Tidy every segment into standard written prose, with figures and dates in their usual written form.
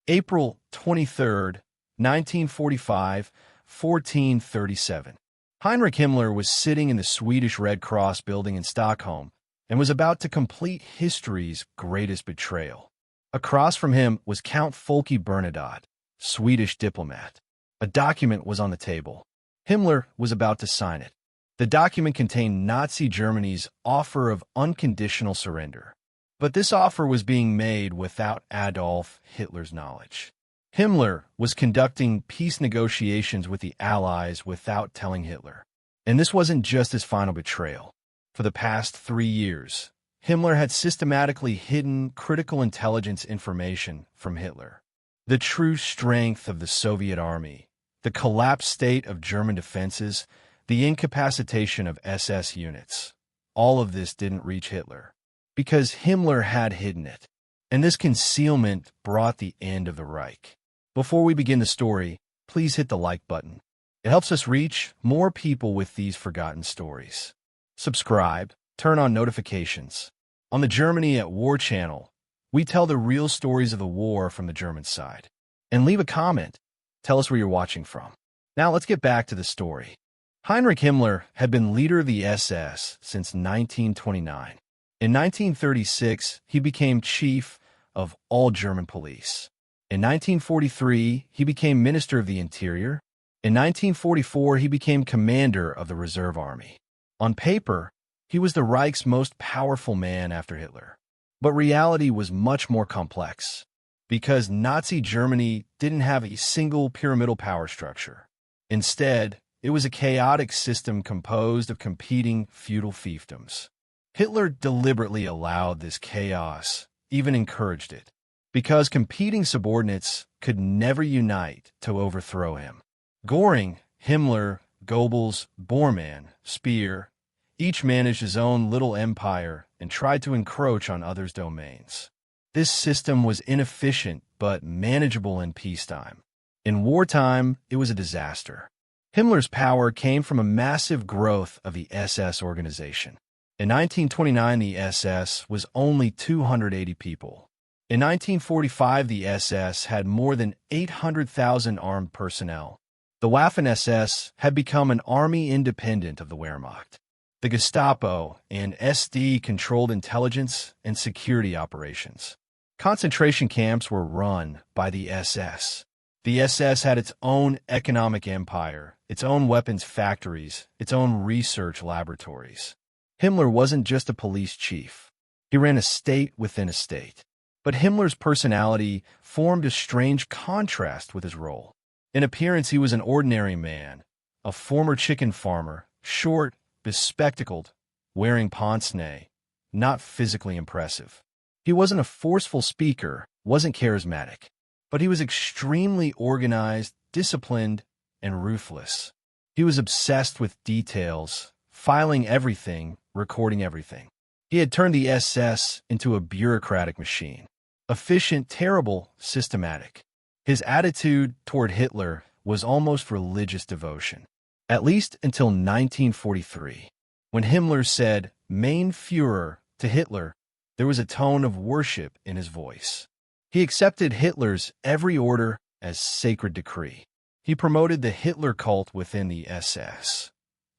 April 23rd, 1945, 1437. Heinrich Himmler was sitting in the Swedish Red Cross building in Stockholm and was about to complete history's greatest betrayal. Across from him was Count Folke Bernadotte, Swedish diplomat. A document was on the table. Himmler was about to sign it. The document contained Nazi Germany's offer of unconditional surrender. But this offer was being made without Adolf Hitler's knowledge. Himmler was conducting peace negotiations with the Allies without telling Hitler. And this wasn't just his final betrayal. For the past 3 years, Himmler had systematically hidden critical intelligence information from Hitler. The true strength of the Soviet army, the collapsed state of German defenses, the incapacitation of SS units. All of this didn't reach Hitler, because Himmler had hidden it. And this concealment brought the end of the Reich. Before we begin the story, please hit the like button. It helps us reach more people with these forgotten stories. Subscribe, turn on notifications. On the Germany at War channel, we tell the real stories of the war from the German side. And leave a comment. Tell us where you're watching from. Now let's get back to the story. Heinrich Himmler had been leader of the SS since 1929. In 1936, he became chief of all German police. In 1943, he became Minister of the Interior. In 1944, he became commander of the Reserve Army. On paper, he was the Reich's most powerful man after Hitler. But reality was much more complex, because Nazi Germany didn't have a single pyramidal power structure. Instead, it was a chaotic system composed of competing feudal fiefdoms. Hitler deliberately allowed this chaos, even encouraged it, because competing subordinates could never unite to overthrow him. Göring, Himmler, Goebbels, Bormann, Speer, each managed his own little empire and tried to encroach on others' domains. This system was inefficient but manageable in peacetime. In wartime, it was a disaster. Himmler's power came from a massive growth of the SS organization. In 1929, the SS was only 280 people. In 1945, the SS had more than 800,000 armed personnel. The Waffen-SS had become an army independent of the Wehrmacht. The Gestapo and SD controlled intelligence and security operations. Concentration camps were run by the SS. The SS had its own economic empire, its own weapons factories, its own research laboratories. Himmler wasn't just a police chief. He ran a state within a state. But Himmler's personality formed a strange contrast with his role. In appearance, he was an ordinary man, a former chicken farmer, short, bespectacled, wearing pince-nez, not physically impressive. He wasn't a forceful speaker, wasn't charismatic. But he was extremely organized, disciplined, and ruthless. He was obsessed with details, filing everything, recording everything. He had turned the SS into a bureaucratic machine. Efficient, terrible, systematic. His attitude toward Hitler was almost religious devotion. At least until 1943. When Himmler said, "Mein Führer," to Hitler, there was a tone of worship in his voice. He accepted Hitler's every order as sacred decree. He promoted the Hitler cult within the SS.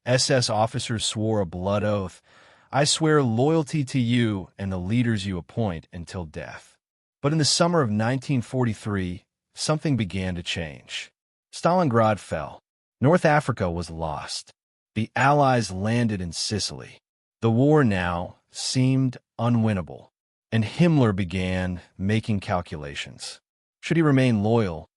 SS officers swore a blood oath, "I swear loyalty to you and the leaders you appoint until death." But in the summer of 1943, something began to change. Stalingrad fell. North Africa was lost. The Allies landed in Sicily. The war now seemed unwinnable. And Himmler began making calculations. Should he remain loyal,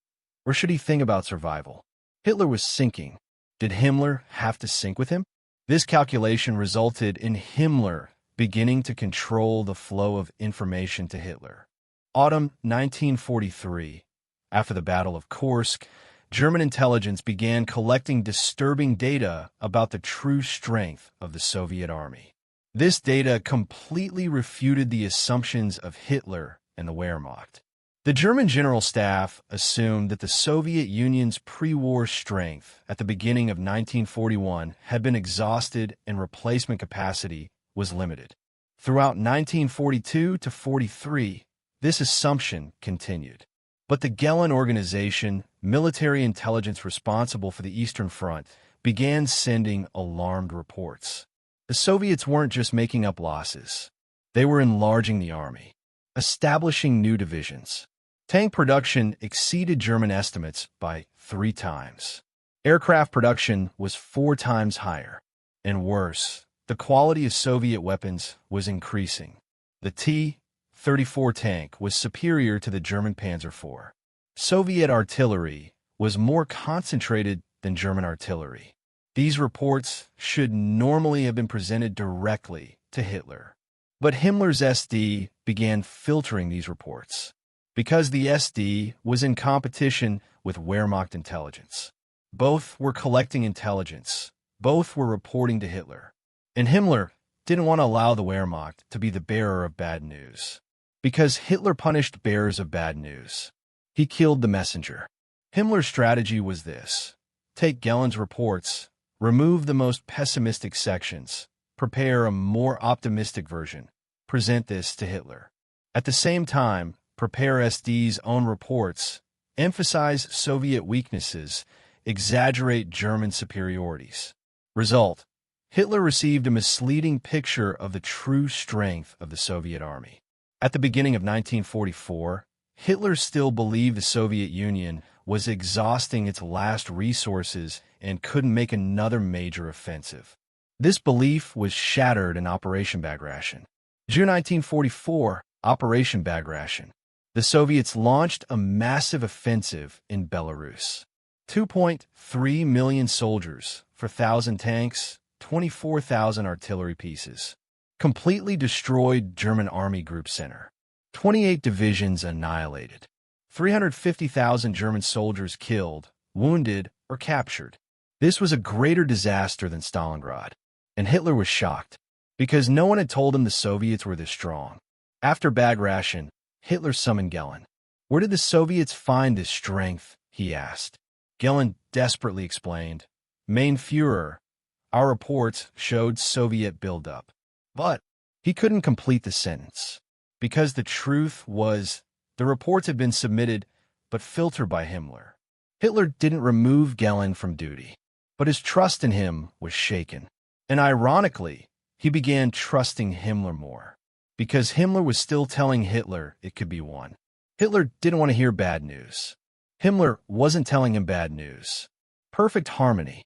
or should he think about survival? Hitler was sinking. Did Himmler have to sink with him? This calculation resulted in Himmler beginning to control the flow of information to Hitler. Autumn 1943. After the Battle of Kursk, German intelligence began collecting disturbing data about the true strength of the Soviet army. This data completely refuted the assumptions of Hitler and the Wehrmacht. The German General Staff assumed that the Soviet Union's pre-war strength at the beginning of 1941 had been exhausted and replacement capacity was limited. Throughout 1942 to 43, this assumption continued. But the Gehlen organization, military intelligence responsible for the Eastern Front, began sending alarmed reports. The Soviets weren't just making up losses. They were enlarging the army, establishing new divisions. Tank production exceeded German estimates by 3 times. Aircraft production was 4 times higher. And worse, the quality of Soviet weapons was increasing. The T-34 tank was superior to the German Panzer IV. Soviet artillery was more concentrated than German artillery. These reports should normally have been presented directly to Hitler. But Himmler's SD began filtering these reports because the SD was in competition with Wehrmacht intelligence. Both were collecting intelligence. Both were reporting to Hitler. And Himmler didn't want to allow the Wehrmacht to be the bearer of bad news, because Hitler punished bearers of bad news. He killed the messenger. Himmler's strategy was this: take Gehlen's reports, remove the most pessimistic sections, prepare a more optimistic version, present this to Hitler. At the same time, prepare SD's own reports, emphasize Soviet weaknesses, exaggerate German superiorities. Result: Hitler received a misleading picture of the true strength of the Soviet army. At the beginning of 1944, Hitler still believed the Soviet Union was exhausting its last resources and couldn't make another major offensive. This belief was shattered in Operation Bagration. June 1944, Operation Bagration. The Soviets launched a massive offensive in Belarus. 2.3 million soldiers for 1,000 tanks, 24,000 artillery pieces. Completely destroyed German Army Group Center. 28 divisions annihilated. 350,000 German soldiers killed, wounded, or captured. This was a greater disaster than Stalingrad. And Hitler was shocked, because no one had told him the Soviets were this strong. After Bagration, Hitler summoned Gehlen. Where did the Soviets find this strength? He asked. Gehlen desperately explained, Mein Führer, our reports showed Soviet buildup. But he couldn't complete the sentence, because the truth was the reports had been submitted but filtered by Himmler. Hitler didn't remove Gehlen from duty, but his trust in him was shaken. And ironically, he began trusting Himmler more, because Himmler was still telling Hitler it could be won. Hitler didn't want to hear bad news. Himmler wasn't telling him bad news. Perfect harmony.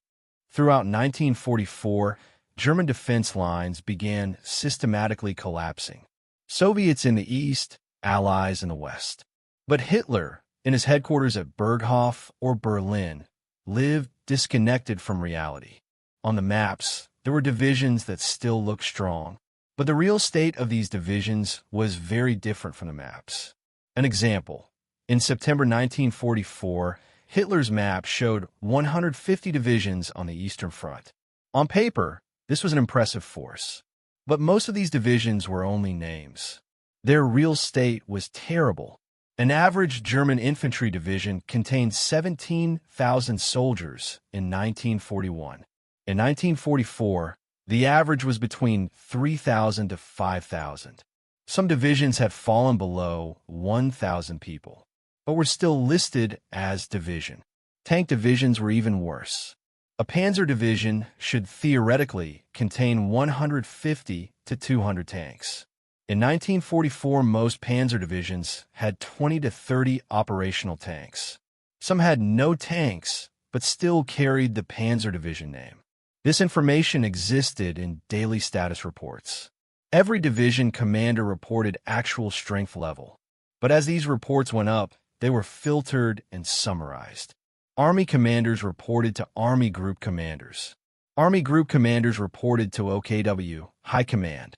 Throughout 1944, German defense lines began systematically collapsing. Soviets in the east, Allies in the west. But Hitler, in his headquarters at Berghof or Berlin, lived disconnected from reality. On the maps, there were divisions that still looked strong, but the real state of these divisions was very different from the maps. An example: in September 1944, Hitler's map showed 150 divisions on the Eastern Front. On paper, this was an impressive force. But most of these divisions were only names. Their real state was terrible. An average German infantry division contained 17,000 soldiers in 1941. In 1944, the average was between 3,000 to 5,000. Some divisions had fallen below 1,000 people, but were still listed as division. Tank divisions were even worse. A panzer division should theoretically contain 150 to 200 tanks. In 1944, most panzer divisions had 20 to 30 operational tanks. Some had no tanks, but still carried the panzer division name. This information existed in daily status reports. Every division commander reported actual strength level, but as these reports went up, they were filtered and summarized. Army commanders reported to Army Group commanders. Army Group commanders reported to OKW, High Command.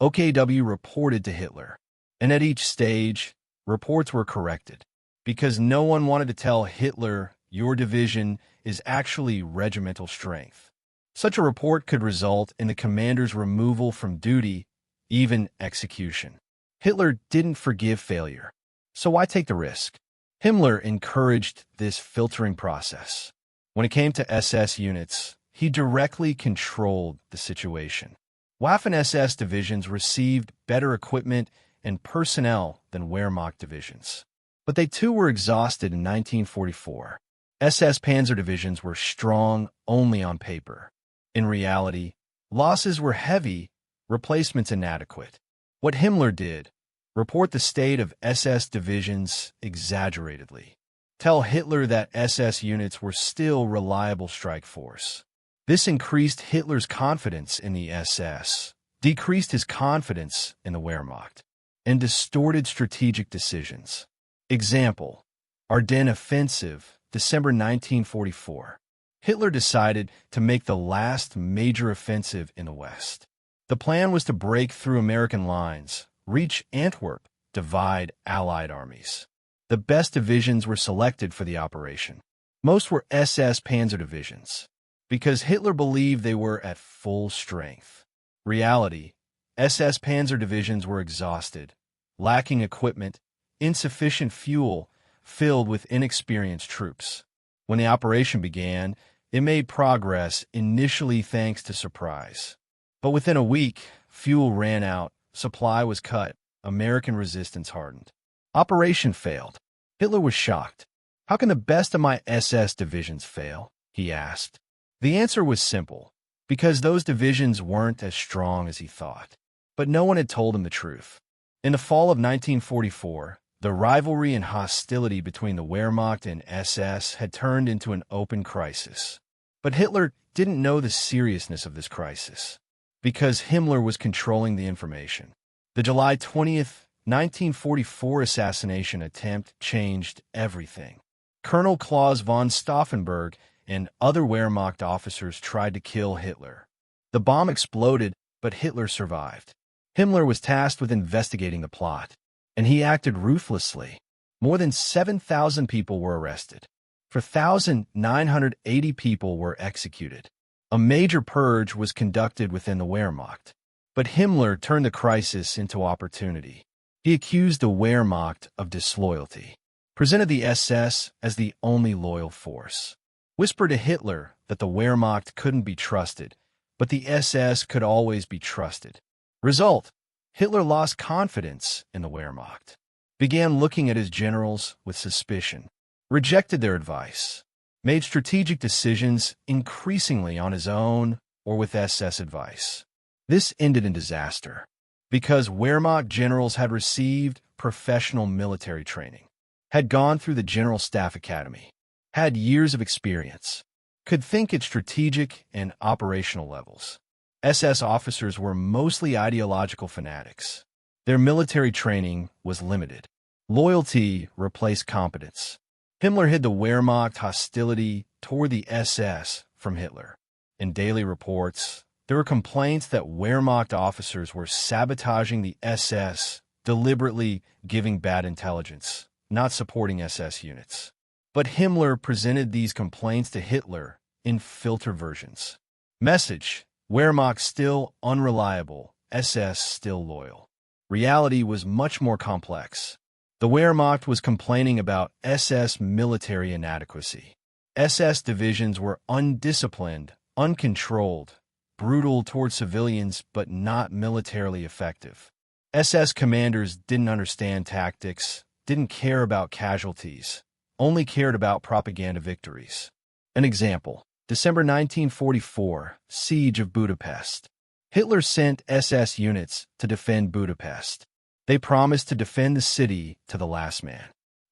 OKW reported to Hitler. And at each stage, reports were corrected, because no one wanted to tell Hitler your division is actually regimental strength. Such a report could result in the commander's removal from duty, even execution. Hitler didn't forgive failure, so why take the risk? Himmler encouraged this filtering process. When it came to SS units, he directly controlled the situation. Waffen-SS divisions received better equipment and personnel than Wehrmacht divisions. But they too were exhausted in 1944. SS panzer divisions were strong only on paper. In reality, losses were heavy, replacements inadequate. What Himmler did, report the state of SS divisions exaggeratedly. Tell Hitler that SS units were still reliable strike force. This increased Hitler's confidence in the SS, decreased his confidence in the Wehrmacht, and distorted strategic decisions. Example: Ardennes Offensive, December 1944. Hitler decided to make the last major offensive in the West. The plan was to break through American lines, reach Antwerp, divide Allied armies. The best divisions were selected for the operation. Most were SS panzer divisions, because Hitler believed they were at full strength. Reality: SS panzer divisions were exhausted, lacking equipment, insufficient fuel, filled with inexperienced troops. When the operation began, it made progress, initially thanks to surprise. But within a week, fuel ran out, supply was cut, American resistance hardened. Operation failed. Hitler was shocked. How can the best of my SS divisions fail? He asked. The answer was simple: because those divisions weren't as strong as he thought. But no one had told him the truth. In the fall of 1944, the rivalry and hostility between the Wehrmacht and SS had turned into an open crisis. But Hitler didn't know the seriousness of this crisis, because Himmler was controlling the information. The July 20th, 1944 assassination attempt changed everything. Colonel Claus von Stauffenberg and other Wehrmacht officers tried to kill Hitler. The bomb exploded, but Hitler survived. Himmler was tasked with investigating the plot, and he acted ruthlessly. More than 7,000 people were arrested. 4,980 people were executed. A major purge was conducted within the Wehrmacht. But Himmler turned the crisis into opportunity. He accused the Wehrmacht of disloyalty, presented the SS as the only loyal force, whispered to Hitler that the Wehrmacht couldn't be trusted, but the SS could always be trusted. Result: Hitler lost confidence in the Wehrmacht, began looking at his generals with suspicion, rejected their advice, made strategic decisions increasingly on his own or with SS advice. This ended in disaster, because Wehrmacht generals had received professional military training, had gone through the General Staff Academy, had years of experience, could think at strategic and operational levels. SS officers were mostly ideological fanatics. Their military training was limited. Loyalty replaced competence. Himmler hid the Wehrmacht hostility toward the SS from Hitler. In daily reports, there were complaints that Wehrmacht officers were sabotaging the SS, deliberately giving bad intelligence, not supporting SS units. But Himmler presented these complaints to Hitler in filter versions. Message: Wehrmacht still unreliable, SS still loyal. Reality was much more complex. The Wehrmacht was complaining about SS military inadequacy. SS divisions were undisciplined, uncontrolled, brutal toward civilians, but not militarily effective. SS commanders didn't understand tactics, didn't care about casualties, only cared about propaganda victories. An example: December 1944, Siege of Budapest. Hitler sent SS units to defend Budapest. They promised to defend the city to the last man.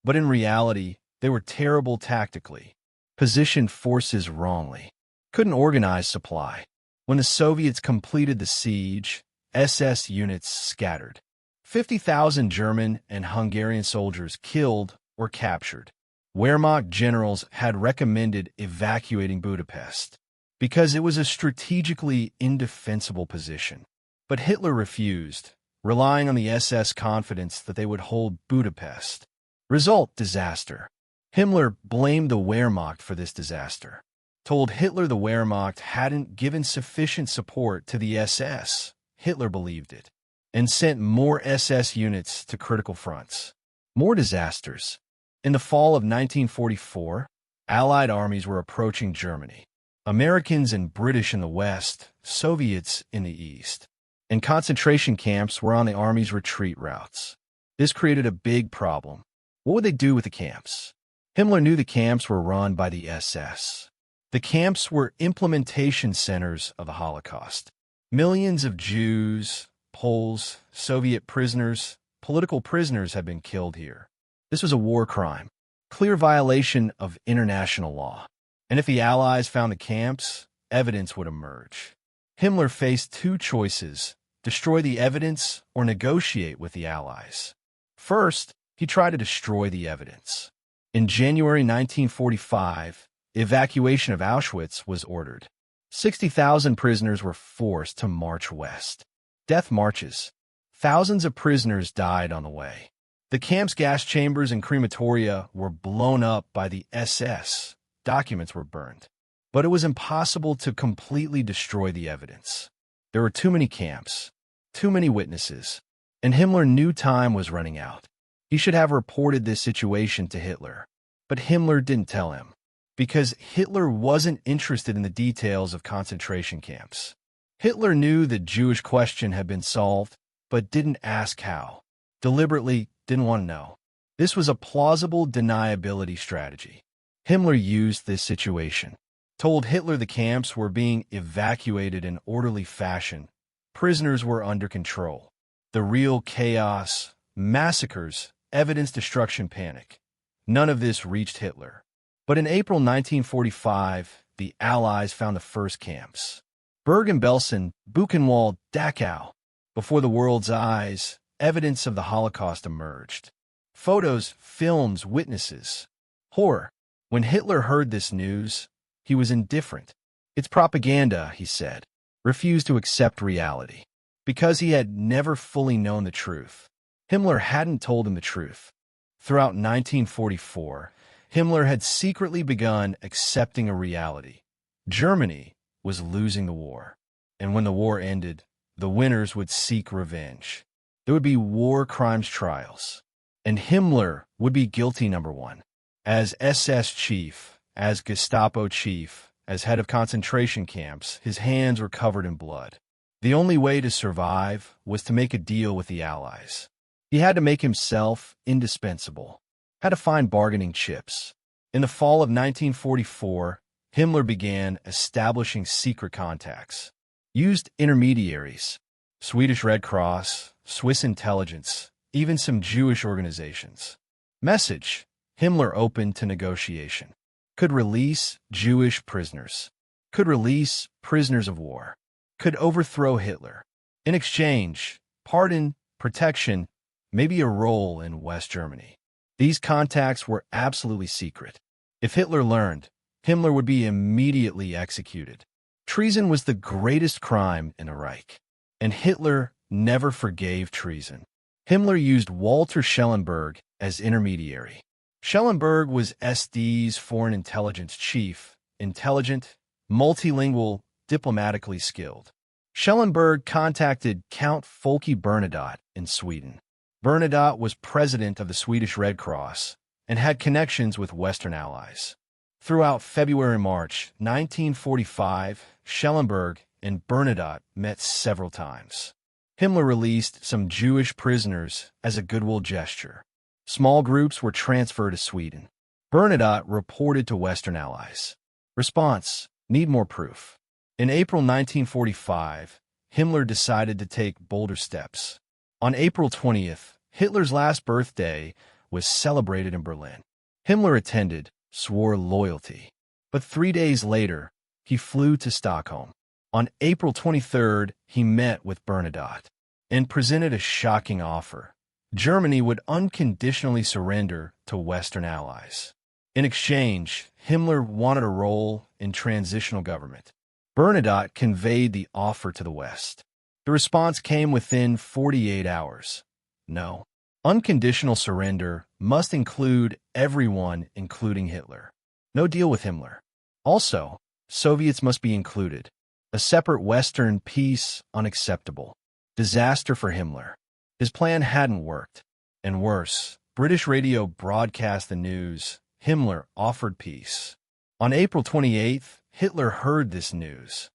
But in reality, they were terrible tactically, positioned forces wrongly, couldn't organize supply. When the Soviets completed the siege, SS units scattered. 50,000 German and Hungarian soldiers killed or captured. Wehrmacht generals had recommended evacuating Budapest because it was a strategically indefensible position. But Hitler refused, relying on the SS confidence that they would hold Budapest. Result: disaster. Himmler blamed the Wehrmacht for this disaster, told Hitler the Wehrmacht hadn't given sufficient support to the SS. Hitler believed it, and sent more SS units to critical fronts. More disasters. In the fall of 1944, Allied armies were approaching Germany. Americans and British in the West, Soviets in the East. And concentration camps were on the army's retreat routes. This created a big problem. What would they do with the camps? Himmler knew the camps were run by the SS. The camps were implementation centers of the Holocaust. Millions of Jews, Poles, Soviet prisoners, political prisoners had been killed here. This was a war crime, clear violation of international law. And if the Allies found the camps, evidence would emerge. Himmler faced two choices: destroy the evidence or negotiate with the Allies. First, he tried to destroy the evidence. In January 1945, evacuation of Auschwitz was ordered. 60,000 prisoners were forced to march west. Death marches. Thousands of prisoners died on the way. The camp's gas chambers and crematoria were blown up by the SS. Documents were burned. But it was impossible to completely destroy the evidence. There were too many camps, too many witnesses, and Himmler knew time was running out. He should have reported this situation to Hitler. But Himmler didn't tell him, because Hitler wasn't interested in the details of concentration camps. Hitler knew the Jewish question had been solved, but didn't ask how. Deliberately didn't want to know. This was a plausible deniability strategy. Himmler used this situation, told Hitler the camps were being evacuated in orderly fashion. Prisoners were under control. The real chaos, massacres, evidence destruction panic. None of this reached Hitler. But in April 1945, the Allies found the first camps. Bergen-Belsen, Buchenwald, Dachau. Before the world's eyes, evidence of the Holocaust emerged. Photos, films, witnesses. Horror. When Hitler heard this news, he was indifferent. It's propaganda, he said. Refused to accept reality. Because he had never fully known the truth. Himmler hadn't told him the truth. Throughout 1944, Himmler had secretly begun accepting a reality. Germany was losing the war. And when the war ended, the winners would seek revenge. There would be war crimes trials. And Himmler would be guilty number one. As SS chief, as Gestapo chief, as head of concentration camps, his hands were covered in blood. The only way to survive was to make a deal with the Allies. He had to make himself indispensable, had to find bargaining chips. In the fall of 1944, Himmler began establishing secret contacts. Used intermediaries, Swedish Red Cross, Swiss intelligence, even some Jewish organizations. Message: Himmler open to negotiation. Could release Jewish prisoners. Could release prisoners of war. Could overthrow Hitler. In exchange, pardon, protection, maybe a role in West Germany. These contacts were absolutely secret. If Hitler learned, Himmler would be immediately executed. Treason was the greatest crime in the Reich, and Hitler never forgave treason. Himmler used Walter Schellenberg as intermediary. Schellenberg was SD's foreign intelligence chief, intelligent, multilingual, diplomatically skilled. Schellenberg contacted Count Folke Bernadotte in Sweden. Bernadotte was president of the Swedish Red Cross and had connections with Western allies. Throughout February-March 1945, Schellenberg and Bernadotte met several times. Himmler released some Jewish prisoners as a goodwill gesture. Small groups were transferred to Sweden. Bernadotte reported to Western allies. Response: need more proof. In April 1945, Himmler decided to take bolder steps. On April 20th, Hitler's last birthday was celebrated in Berlin. Himmler attended, swore loyalty. But 3 days later, he flew to Stockholm. On April 23rd, he met with Bernadotte and presented a shocking offer. Germany would unconditionally surrender to Western allies. In exchange, Himmler wanted a role in transitional government. Bernadotte conveyed the offer to the West. The response came within 48 hours. No. Unconditional surrender must include everyone, including Hitler. No deal with Himmler. Also, Soviets must be included. A separate Western peace unacceptable. Disaster for Himmler. His plan hadn't worked. And worse, British radio broadcast the news. Himmler offered peace. On April 28th, Hitler heard this news.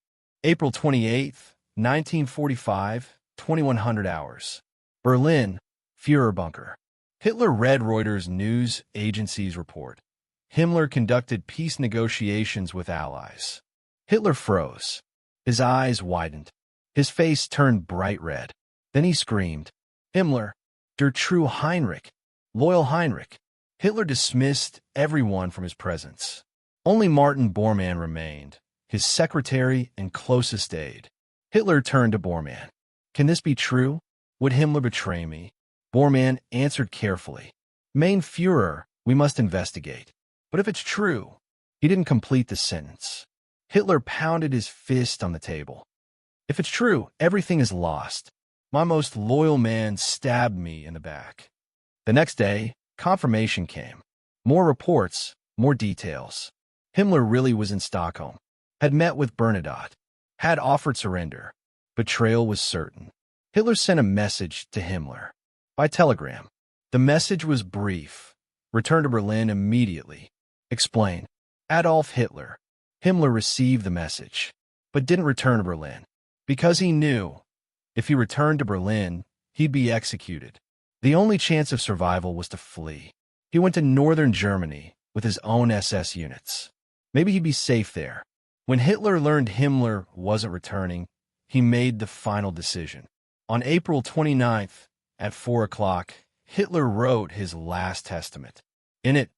April 28th, 1945, 2100 hours. Berlin, Führerbunker. Hitler read Reuters news agency's report. Himmler conducted peace negotiations with allies. Hitler froze. His eyes widened. His face turned bright red. Then he screamed, "Himmler, der true Heinrich, loyal Heinrich." Hitler dismissed everyone from his presence. Only Martin Bormann remained, his secretary and closest aide. Hitler turned to Bormann. "Can this be true? Would Himmler betray me?" Bormann answered carefully, "Mein Führer, we must investigate. But if it's true," he didn't complete the sentence. Hitler pounded his fist on the table. "If it's true, everything is lost. My most loyal man stabbed me in the back." The next day, confirmation came. More reports, more details. Himmler really was in Stockholm, had met with Bernadotte, had offered surrender. Betrayal was certain. Hitler sent a message to Himmler by telegram. The message was brief. "Return to Berlin immediately." Explain. Adolf Hitler. Himmler received the message, but didn't return to Berlin, because he knew if he returned to Berlin, he'd be executed. The only chance of survival was to flee. He went to northern Germany with his own SS units. Maybe he'd be safe there. When Hitler learned Himmler wasn't returning, he made the final decision. On April 29th, at 4 o'clock, Hitler wrote his last testament. In it,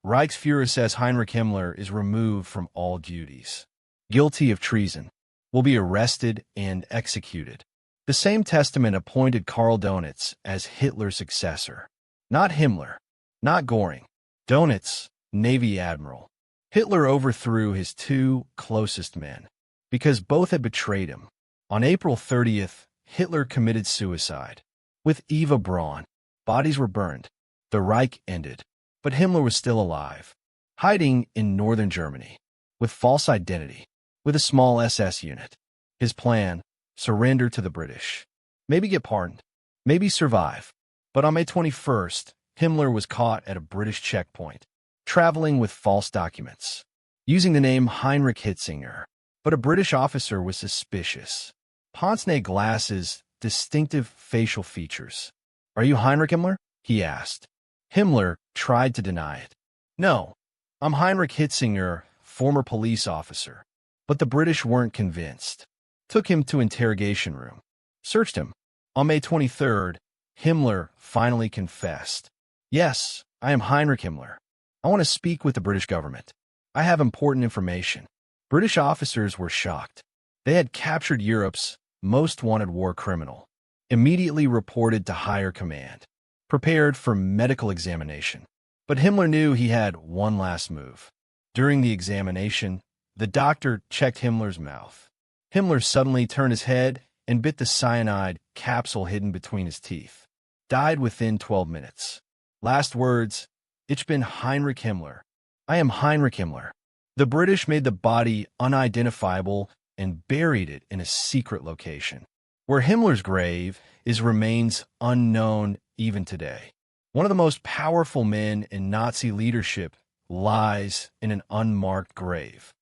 Reichsfuhrer says Heinrich Himmler is removed from all duties. Guilty of treason, will be arrested and executed. The same testament appointed Karl Donitz as Hitler's successor. Not Himmler, not Göring. Donitz, Navy Admiral. Hitler overthrew his two closest men because both had betrayed him. On April 30th, Hitler committed suicide. With Eva Braun, bodies were burned. The Reich ended, but Himmler was still alive, hiding in northern Germany, with false identity, with a small SS unit. His plan: surrender to the British. Maybe get pardoned. Maybe survive. But on May 21st, Himmler was caught at a British checkpoint, traveling with false documents, using the name Heinrich Himmler. But a British officer was suspicious. Pince-nez glasses, distinctive facial features. "Are you Heinrich Himmler?" he asked. Himmler tried to deny it. "No, I'm Heinrich Himmler, former police officer." But the British weren't convinced. Took him to interrogation room. Searched him. On May 23rd, Himmler finally confessed. "Yes, I am Heinrich Himmler. I want to speak with the British government. I have important information." British officers were shocked. They had captured Europe's most wanted war criminal. Immediately reported to higher command. Prepared for medical examination. But Himmler knew he had one last move. During the examination, the doctor checked Himmler's mouth. Himmler suddenly turned his head and bit the cyanide capsule hidden between his teeth. Died within 12 minutes. Last words: "Ich bin Heinrich Himmler. I am Heinrich Himmler." The British made the body unidentifiable and buried it in a secret location. Where Himmler's grave is remains unknown even today. One of the most powerful men in Nazi leadership lies in an unmarked grave.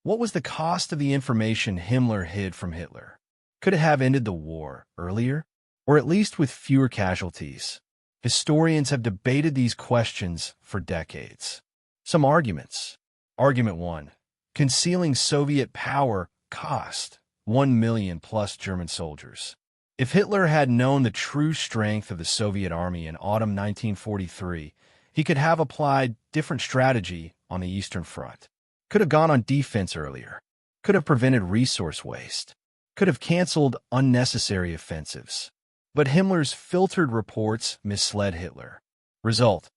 What was the cost of the information Himmler hid from Hitler? Could it have ended the war earlier, or at least with fewer casualties? Historians have debated these questions for decades. Some arguments. Argument 1. Concealing Soviet power cost 1 million plus German soldiers. If Hitler had known the true strength of the Soviet army in autumn 1943, he could have applied different strategy on the Eastern Front. Could have gone on defense earlier. Could have prevented resource waste. Could have canceled unnecessary offensives. But Himmler's filtered reports misled Hitler. Result: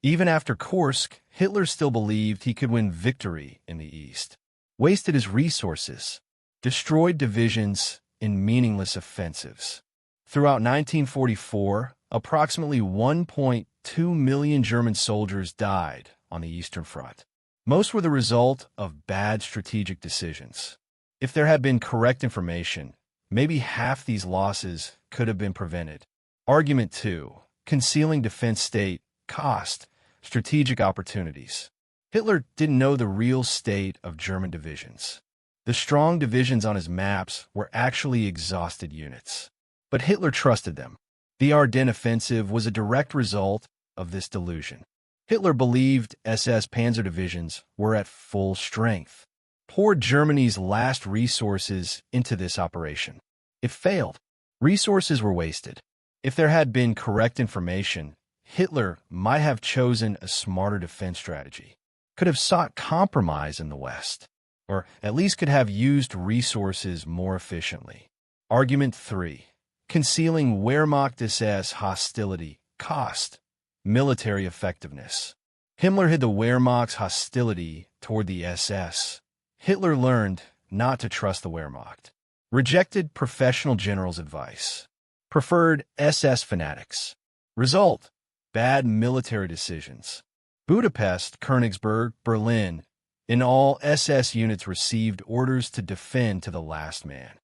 even after Kursk, Hitler still believed he could win victory in the East. Wasted his resources. Destroyed divisions in meaningless offensives. Throughout 1944, approximately 1.2 million German soldiers died on the Eastern Front. Most were the result of bad strategic decisions. If there had been correct information, maybe half these losses could have been prevented. Argument 2. Concealing defense state cost strategic opportunities. Hitler didn't know the real state of German divisions. The strong divisions on his maps were actually exhausted units. But Hitler trusted them. The Ardennes Offensive was a direct result of this delusion. Hitler believed SS panzer divisions were at full strength, poured Germany's last resources into this operation. It failed. Resources were wasted. If there had been correct information, Hitler might have chosen a smarter defense strategy, could have sought compromise in the West, or at least could have used resources more efficiently. Argument 3. Concealing Wehrmacht-SS hostility cost military effectiveness. Himmler hid the Wehrmacht's hostility toward the SS. Hitler learned not to trust the Wehrmacht, rejected professional generals' advice, preferred SS fanatics. Result: bad military decisions. Budapest, Königsberg, Berlin, in all SS units received orders to defend to the last man.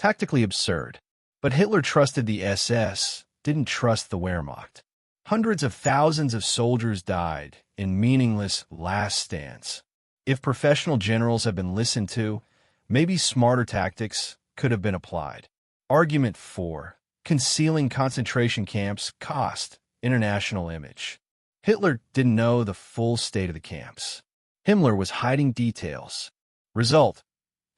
Tactically absurd. But Hitler trusted the SS, didn't trust the Wehrmacht. Hundreds of thousands of soldiers died in meaningless last stands. If professional generals had been listened to, maybe smarter tactics could have been applied. Argument 4. Concealing concentration camps cost international image. Hitler didn't know the full state of the camps. Himmler was hiding details. Result: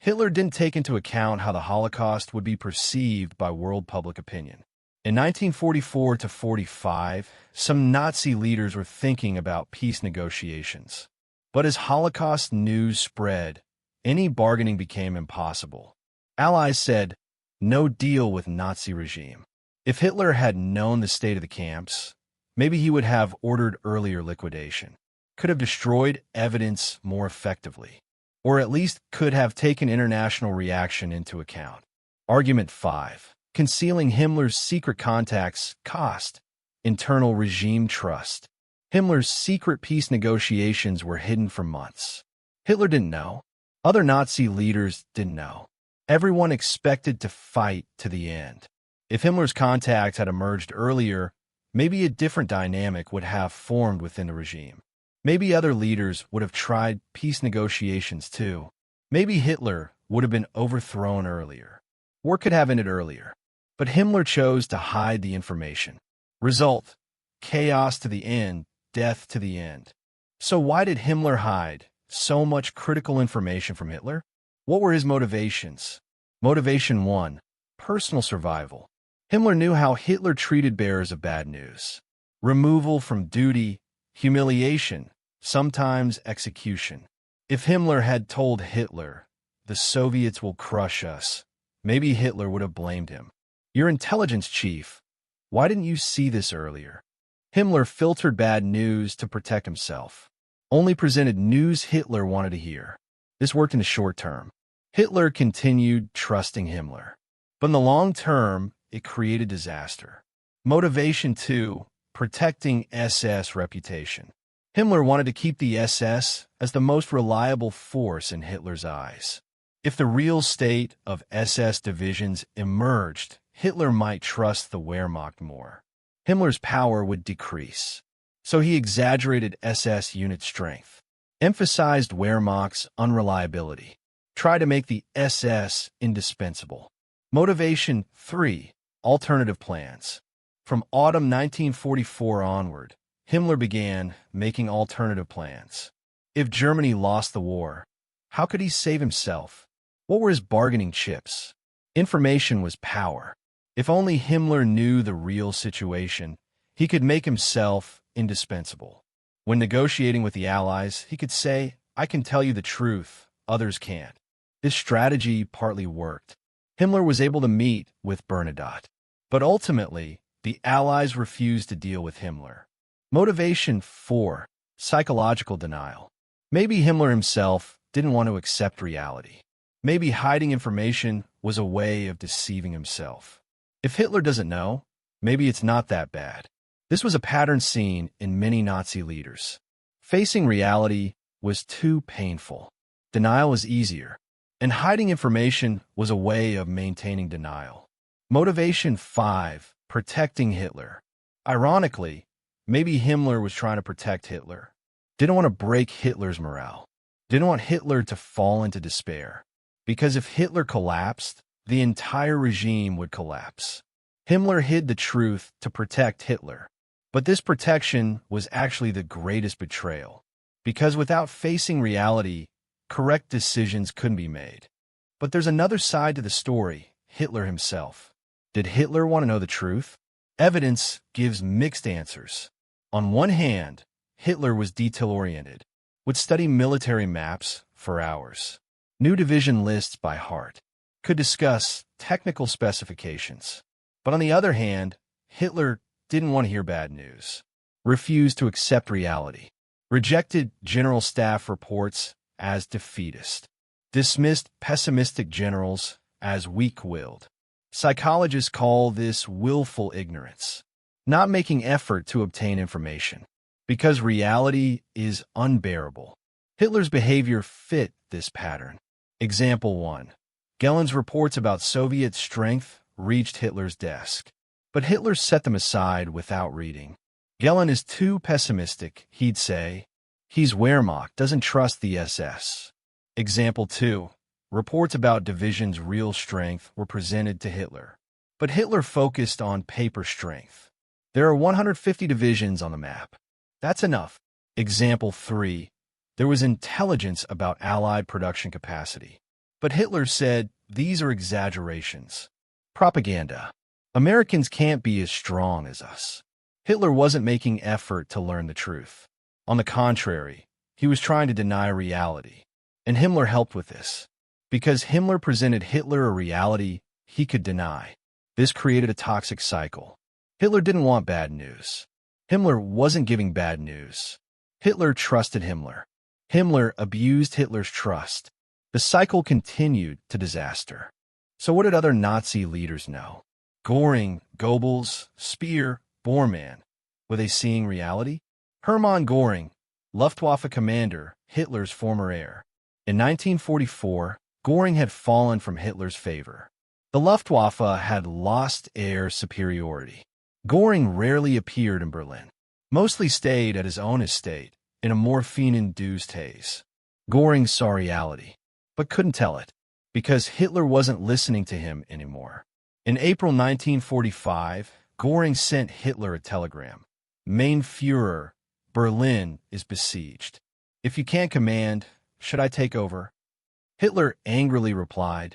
Hitler didn't take into account how the Holocaust would be perceived by world public opinion. In 1944-45, some Nazi leaders were thinking about peace negotiations. But as Holocaust news spread, any bargaining became impossible. Allies said, no deal with Nazi regime. If Hitler had known the state of the camps, maybe he would have ordered earlier liquidation, could have destroyed evidence more effectively, or at least could have taken international reaction into account. Argument 5. Concealing Himmler's secret contacts cost internal regime trust. Himmler's secret peace negotiations were hidden for months. Hitler didn't know. Other Nazi leaders didn't know. Everyone expected to fight to the end. If Himmler's contacts had emerged earlier, maybe a different dynamic would have formed within the regime. Maybe other leaders would have tried peace negotiations too. Maybe Hitler would have been overthrown earlier. War could have ended earlier. But Himmler chose to hide the information. Result: chaos to the end, death to the end. So why did Himmler hide so much critical information from Hitler? What were his motivations? Motivation 1. Personal survival. Himmler knew how Hitler treated bearers of bad news. Removal from duty, humiliation, sometimes execution. If Himmler had told Hitler, the Soviets will crush us, maybe Hitler would have blamed him. Your intelligence chief, why didn't you see this earlier? Himmler filtered bad news to protect himself. Only presented news Hitler wanted to hear. This worked in the short term. Hitler continued trusting Himmler. But in the long term, it created disaster. Motivation 2. Protecting SS reputation. Himmler wanted to keep the SS as the most reliable force in Hitler's eyes. If the real state of SS divisions emerged, Hitler might trust the Wehrmacht more. Himmler's power would decrease. So he exaggerated SS unit strength, emphasized Wehrmacht's unreliability, tried to make the SS indispensable. Motivation 3. Alternative plans. From autumn 1944 onward, Himmler began making alternative plans. If Germany lost the war, how could he save himself? What were his bargaining chips? Information was power. If only Himmler knew the real situation, he could make himself indispensable. When negotiating with the Allies, he could say, I can tell you the truth, others can't. This strategy partly worked. Himmler was able to meet with Bernadotte. But ultimately, the Allies refused to deal with Himmler. Motivation 4. Psychological denial. Maybe Himmler himself didn't want to accept reality. Maybe hiding information was a way of deceiving himself. If Hitler doesn't know, maybe it's not that bad. This was a pattern seen in many Nazi leaders. Facing reality was too painful. Denial was easier, and hiding information was a way of maintaining denial. Motivation 5. Protecting Hitler. Ironically, maybe Himmler was trying to protect Hitler. Didn't want to break Hitler's morale. Didn't want Hitler to fall into despair. Because if Hitler collapsed, the entire regime would collapse. Himmler hid the truth to protect Hitler. But this protection was actually the greatest betrayal, because without facing reality, correct decisions couldn't be made. But there's another side to the story: Hitler himself. Did Hitler want to know the truth? Evidence gives mixed answers. On one hand, Hitler was detail-oriented, would study military maps for hours, knew division lists by heart, could discuss technical specifications. But on the other hand, Hitler didn't want to hear bad news, refused to accept reality, rejected general staff reports as defeatist, dismissed pessimistic generals as weak-willed. Psychologists call this willful ignorance, not making effort to obtain information, because reality is unbearable. Hitler's behavior fit this pattern. Example 1. Gellen's reports about Soviet strength reached Hitler's desk, but Hitler set them aside without reading. Gellen is too pessimistic, he'd say. He's Wehrmacht, doesn't trust the SS. Example 2. Reports about division's real strength were presented to Hitler, but Hitler focused on paper strength. There are 150 divisions on the map. That's enough. Example 3. There was intelligence about Allied production capacity, but Hitler said these are exaggerations. Propaganda. Americans can't be as strong as us. Hitler wasn't making effort to learn the truth. On the contrary, he was trying to deny reality, and Himmler helped with this, because Himmler presented Hitler a reality he could deny. This created a toxic cycle. Hitler didn't want bad news. Himmler wasn't giving bad news. Hitler trusted Himmler. Himmler abused Hitler's trust. The cycle continued to disaster. So what did other Nazi leaders know? Göring, Goebbels, Speer, Bormann. Were they seeing reality? Hermann Göring, Luftwaffe commander, Hitler's former heir. In 1944, Göring had fallen from Hitler's favor. The Luftwaffe had lost air superiority. Göring rarely appeared in Berlin, mostly stayed at his own estate in a morphine-induced haze. Göring saw reality, but couldn't tell it, because Hitler wasn't listening to him anymore. In April 1945, Göring sent Hitler a telegram. Mein Führer, Berlin is besieged. If you can't command, should I take over? Hitler angrily replied,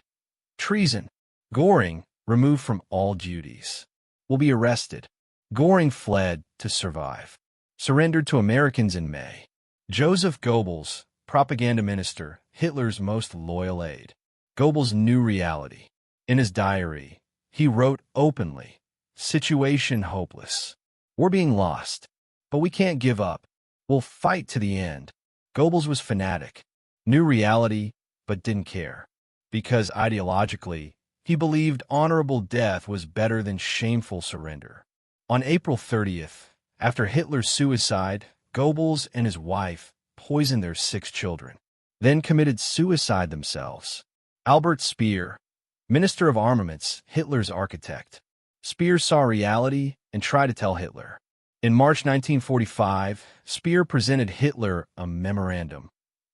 treason. Göring, removed from all duties, will be arrested. Göring fled to survive, surrendered to Americans in May. Joseph Goebbels, propaganda minister, Hitler's most loyal aide. Goebbels knew reality. In his diary, he wrote openly, situation hopeless. We're being lost, but we can't give up. We'll fight to the end. Goebbels was fanatic, knew reality, but didn't care, because ideologically, he believed honorable death was better than shameful surrender. On April 30th, after Hitler's suicide, Goebbels and his wife poisoned their 6 children, then committed suicide themselves. Albert Speer, Minister of Armaments, Hitler's architect. Speer saw reality and tried to tell Hitler. In March 1945, Speer presented Hitler a memorandum.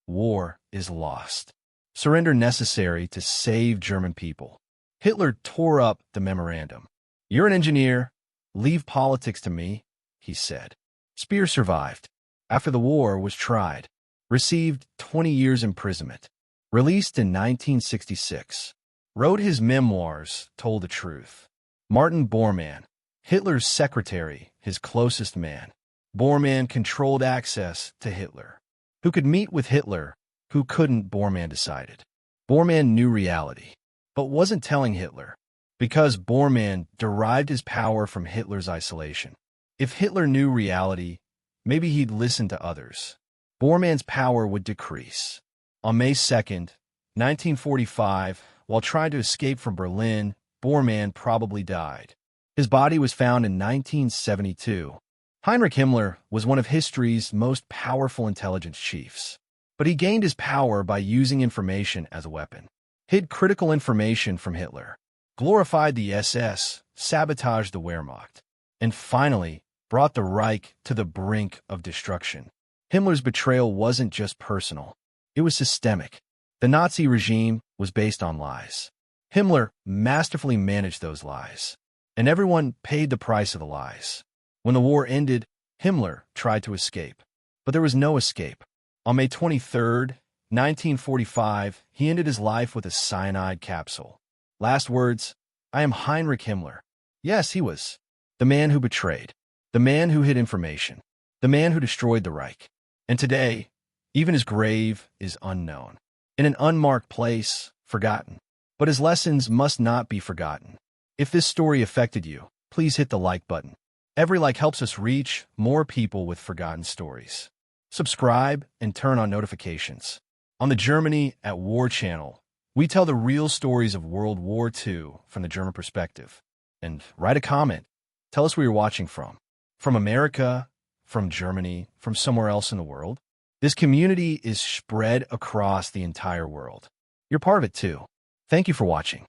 War is lost. Surrender necessary to save German people. Hitler tore up the memorandum. You're an engineer. Leave politics to me, he said. Speer survived. After the war, was tried. Received 20 years imprisonment. Released in 1966. Wrote his memoirs, told the truth. Martin Bormann, Hitler's secretary, his closest man. Bormann controlled access to Hitler. Who could meet with Hitler, who couldn't, Bormann decided. Bormann knew reality, but wasn't telling Hitler, because Bormann derived his power from Hitler's isolation. If Hitler knew reality, maybe he'd listen to others. Bormann's power would decrease. On May 2nd, 1945, while trying to escape from Berlin, Bormann probably died. His body was found in 1972. Heinrich Himmler was one of history's most powerful intelligence chiefs, but he gained his power by using information as a weapon. Hid critical information from Hitler, glorified the SS, sabotaged the Wehrmacht, and finally brought the Reich to the brink of destruction. Himmler's betrayal wasn't just personal, it was systemic. The Nazi regime was based on lies. Himmler masterfully managed those lies, and everyone paid the price of the lies. When the war ended, Himmler tried to escape. But there was no escape. On May 23, 1945, he ended his life with a cyanide capsule. Last words, "I am Heinrich Himmler." Yes, he was the man who betrayed, the man who hid information, the man who destroyed the Reich. And today, even his grave is unknown. In an unmarked place, forgotten. But his lessons must not be forgotten. If this story affected you, please hit the like button. Every like helps us reach more people with forgotten stories. Subscribe and turn on notifications. On the Germany at War channel, we tell the real stories of World War II from the German perspective. And write a comment. Tell us where you're watching from. From America, from Germany, from somewhere else in the world. This community is spread across the entire world. You're part of it too. Thank you for watching.